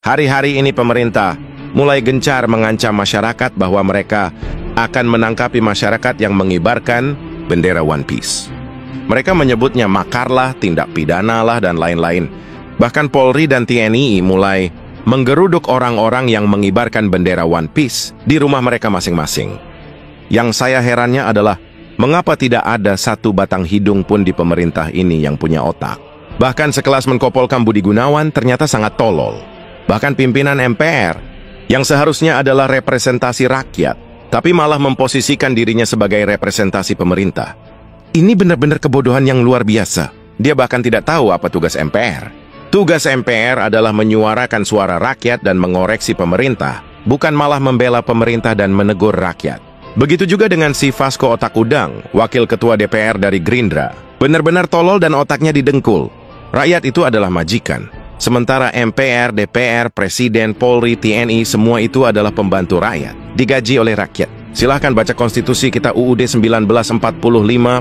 Hari-hari ini pemerintah mulai gencar mengancam masyarakat bahwa mereka akan menangkapi masyarakat yang mengibarkan bendera One Piece. Mereka menyebutnya makarlah, tindak pidana lah, dan lain-lain. Bahkan Polri dan TNI mulai menggeruduk orang-orang yang mengibarkan bendera One Piece di rumah mereka masing-masing. Yang saya herannya adalah, mengapa tidak ada satu batang hidung pun di pemerintah ini yang punya otak? Bahkan sekelas Menko Polkam Budi Gunawan ternyata sangat tolol. Bahkan pimpinan MPR, yang seharusnya adalah representasi rakyat, tapi malah memposisikan dirinya sebagai representasi pemerintah. Ini benar-benar kebodohan yang luar biasa. Dia bahkan tidak tahu apa tugas MPR. Tugas MPR adalah menyuarakan suara rakyat dan mengoreksi pemerintah, bukan malah membela pemerintah dan menegur rakyat. Begitu juga dengan si Vasco Otak Udang, wakil ketua DPR dari Gerindra. Benar-benar tolol dan otaknya didengkul. Rakyat itu adalah majikan. Sementara MPR, DPR, Presiden, Polri, TNI, semua itu adalah pembantu rakyat, digaji oleh rakyat. Silahkan baca konstitusi kita UUD 1945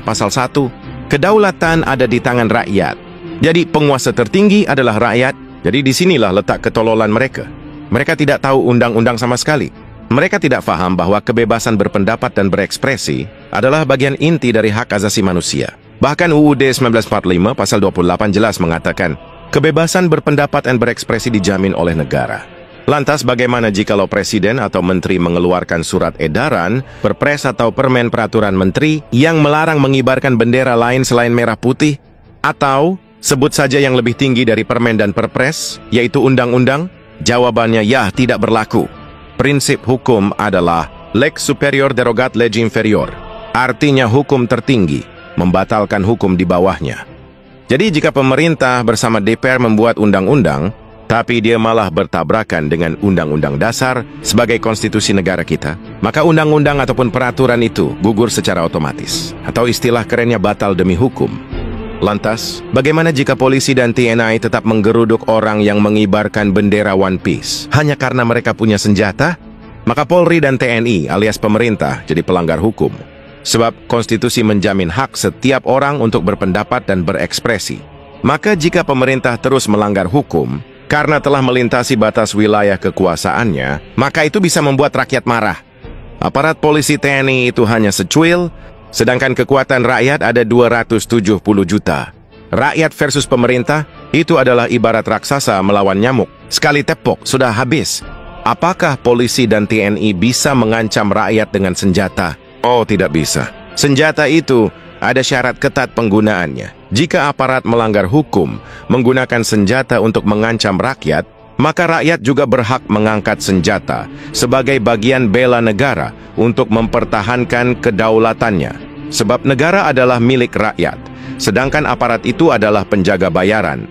pasal 1. Kedaulatan ada di tangan rakyat. Jadi penguasa tertinggi adalah rakyat. Jadi disinilah letak ketololan mereka. Mereka tidak tahu undang-undang sama sekali. Mereka tidak paham bahwa kebebasan berpendapat dan berekspresi adalah bagian inti dari hak asasi manusia. Bahkan UUD 1945 pasal 28 jelas mengatakan, kebebasan berpendapat dan berekspresi dijamin oleh negara. Lantas bagaimana jikalau presiden atau menteri mengeluarkan surat edaran, perpres atau permen peraturan menteri yang melarang mengibarkan bendera lain selain merah putih? Atau sebut saja yang lebih tinggi dari permen dan perpres, yaitu undang-undang? Jawabannya ya, tidak berlaku. Prinsip hukum adalah lex superior derogat lege inferior. Artinya hukum tertinggi membatalkan hukum di bawahnya. Jadi jika pemerintah bersama DPR membuat undang-undang, tapi dia malah bertabrakan dengan Undang-Undang Dasar sebagai konstitusi negara kita, maka undang-undang ataupun peraturan itu gugur secara otomatis. Atau istilah kerennya batal demi hukum. Lantas, bagaimana jika polisi dan TNI tetap menggeruduk orang yang mengibarkan bendera One Piece hanya karena mereka punya senjata? Maka Polri dan TNI alias pemerintah jadi pelanggar hukum. Sebab konstitusi menjamin hak setiap orang untuk berpendapat dan berekspresi. Maka jika pemerintah terus melanggar hukum karena telah melintasi batas wilayah kekuasaannya, maka itu bisa membuat rakyat marah. Aparat polisi TNI itu hanya secuil, sedangkan kekuatan rakyat ada 270 juta. Rakyat versus pemerintah itu adalah ibarat raksasa melawan nyamuk. Sekali tepok sudah habis. Apakah polisi dan TNI bisa mengancam rakyat dengan senjata? Oh, tidak bisa. Senjata itu ada syarat ketat penggunaannya. Jika aparat melanggar hukum menggunakan senjata untuk mengancam rakyat, maka rakyat juga berhak mengangkat senjata sebagai bagian bela negara untuk mempertahankan kedaulatannya. Sebab negara adalah milik rakyat, sedangkan aparat itu adalah penjaga bayaran.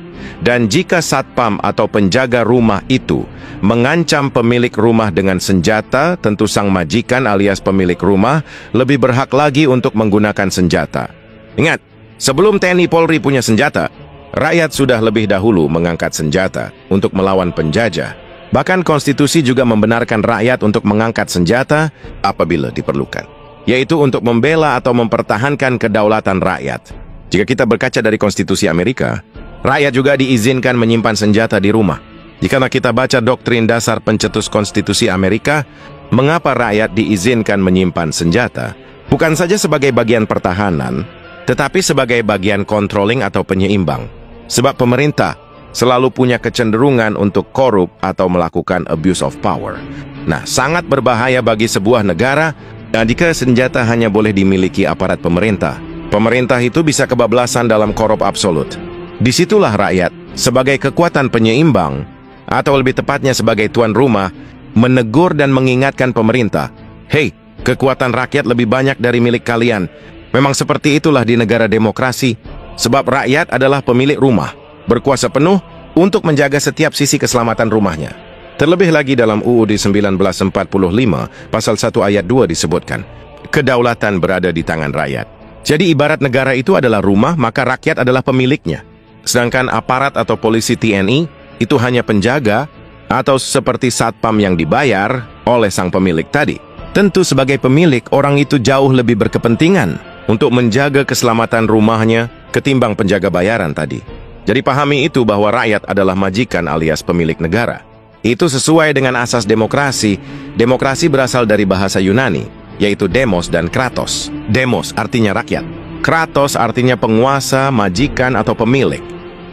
Dan jika satpam atau penjaga rumah itu mengancam pemilik rumah dengan senjata, tentu sang majikan alias pemilik rumah lebih berhak lagi untuk menggunakan senjata. Ingat, sebelum TNI Polri punya senjata, rakyat sudah lebih dahulu mengangkat senjata untuk melawan penjajah. Bahkan konstitusi juga membenarkan rakyat untuk mengangkat senjata apabila diperlukan, yaitu untuk membela atau mempertahankan kedaulatan rakyat. Jika kita berkaca dari konstitusi Amerika, rakyat juga diizinkan menyimpan senjata di rumah. Jika kita baca doktrin dasar pencetus konstitusi Amerika, mengapa rakyat diizinkan menyimpan senjata? Bukan saja sebagai bagian pertahanan, tetapi sebagai bagian controlling atau penyeimbang. Sebab pemerintah selalu punya kecenderungan untuk korup atau melakukan abuse of power. Nah, sangat berbahaya bagi sebuah negara jika senjata hanya boleh dimiliki aparat pemerintah. Pemerintah itu bisa kebablasan dalam korup absolut. Disitulah rakyat, sebagai kekuatan penyeimbang, atau lebih tepatnya sebagai tuan rumah, menegur dan mengingatkan pemerintah, "Hei, kekuatan rakyat lebih banyak dari milik kalian." Memang seperti itulah di negara demokrasi, sebab rakyat adalah pemilik rumah, berkuasa penuh untuk menjaga setiap sisi keselamatan rumahnya. Terlebih lagi dalam UUD 1945, pasal 1 ayat 2 disebutkan, kedaulatan berada di tangan rakyat. Jadi ibarat negara itu adalah rumah, maka rakyat adalah pemiliknya. Sedangkan aparat atau polisi TNI itu hanya penjaga atau seperti satpam yang dibayar oleh sang pemilik tadi. Tentu sebagai pemilik, orang itu jauh lebih berkepentingan untuk menjaga keselamatan rumahnya ketimbang penjaga bayaran tadi. Jadi pahami itu bahwa rakyat adalah majikan alias pemilik negara. Itu sesuai dengan asas demokrasi. Demokrasi berasal dari bahasa Yunani, yaitu demos dan kratos. Demos artinya rakyat. Kratos artinya penguasa, majikan, atau pemilik.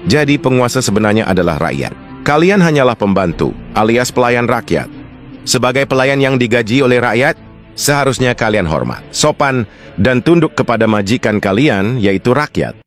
Jadi penguasa sebenarnya adalah rakyat. Kalian hanyalah pembantu, alias pelayan rakyat. Sebagai pelayan yang digaji oleh rakyat, seharusnya kalian hormat, sopan, dan tunduk kepada majikan kalian, yaitu rakyat.